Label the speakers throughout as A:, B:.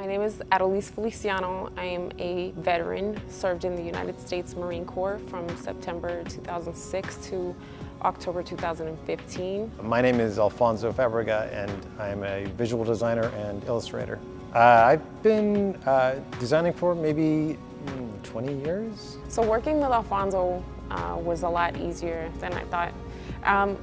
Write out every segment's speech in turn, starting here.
A: My name is Adelise Feliciano. I am a veteran, served in the United States Marine Corps from September 2006 to October 2015.
B: My name is Alfonso Fabrega, and I'm a visual designer and illustrator. I've been designing for maybe 20 years.
A: So working with Alfonso was a lot easier than I thought.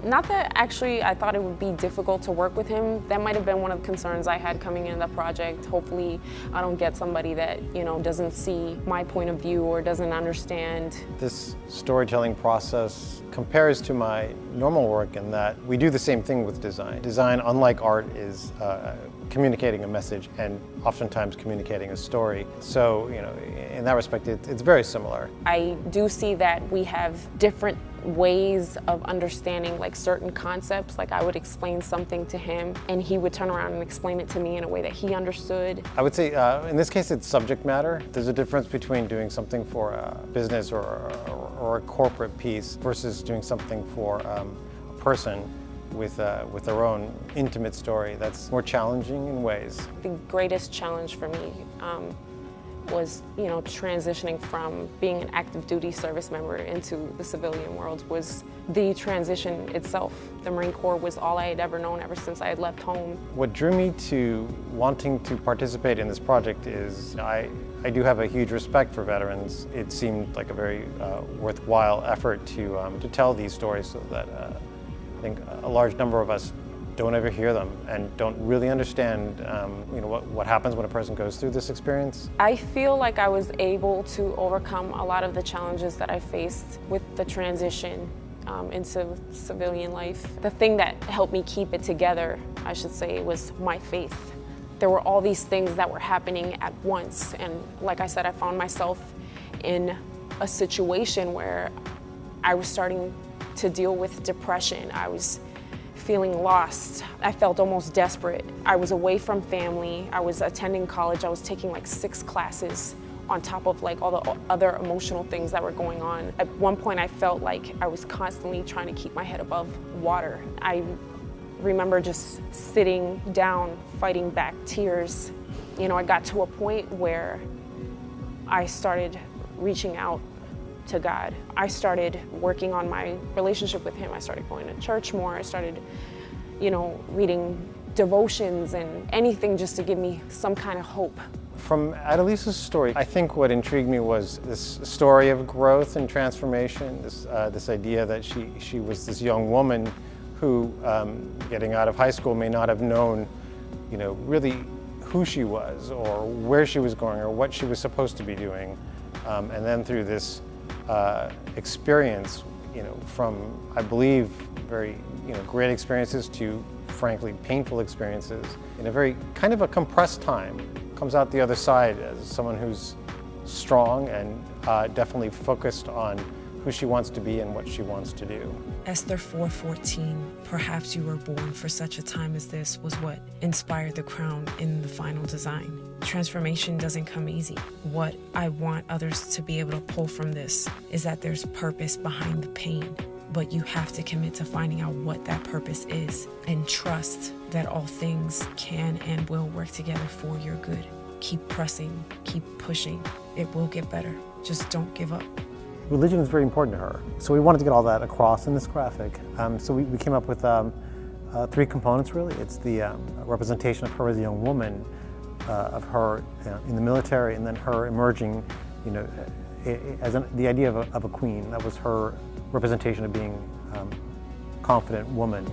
A: Not that actually I thought it would be difficult to work with him. That might have been one of the concerns I had coming into the project. Hopefully I don't get somebody that, doesn't see my point of view or doesn't understand.
B: This storytelling process compares to my normal work in that we do the same thing with design. Design, unlike art, is communicating a message and oftentimes communicating a story. So, in that respect, it's very similar.
A: I do see that we have different ways of understanding certain concepts. I would explain something to him and he would turn around and explain it to me in a way that he understood.
B: I would say in this case it's subject matter. There's a difference between doing something for a business or a corporate piece versus doing something for a person with their own intimate story. That's more challenging in ways.
A: The greatest challenge for me was, transitioning from being an active duty service member into the civilian world was the transition itself. The Marine Corps was all I had ever known ever since I had left home.
B: What drew me to wanting to participate in this project is I do have a huge respect for veterans. It seemed like a very worthwhile effort to tell these stories so that I think a large number of us don't ever hear them and don't really understand what happens when a person goes through this experience.
A: I feel like I was able to overcome a lot of the challenges that I faced with the transition into civilian life. The thing that helped me keep it together, I should say, was my faith. There were all these things that were happening at once, and like I said, I found myself in a situation where I was starting to deal with depression. I was feeling lost. I felt almost desperate. I was away from family. I was attending college. I was taking 6 classes on top of all the other emotional things that were going on. At one point I felt like I was constantly trying to keep my head above water. I remember just sitting down, fighting back tears. I got to a point where I started reaching out to God. I started working on my relationship with Him. I started going to church more. I started, reading devotions and anything just to give me some kind of hope.
B: From Adelise's story, I think what intrigued me was this story of growth and transformation, this idea that she was this young woman who, getting out of high school, may not have known, really who she was or where she was going or what she was supposed to be doing. And then through this experience, from, I believe, very great experiences to frankly painful experiences in a very kind of a compressed time, comes out the other side as someone who's strong and definitely focused on who she wants to be and what she wants to do.
C: Esther 4:14, perhaps you were born for such a time as this, was what inspired the crown in the final design. Transformation doesn't come easy. What I want others to be able to pull from this is that there's purpose behind the pain, but you have to commit to finding out what that purpose is and trust that all things can and will work together for your good. Keep pressing, keep pushing. It will get better. Just don't give up.
B: Religion is very important to her, so we wanted to get all that across in this graphic. So we came up with 3 components, really. It's the representation of her as a young woman, of her in the military, and then her emerging, as the idea of a queen. That was her representation of being a confident woman.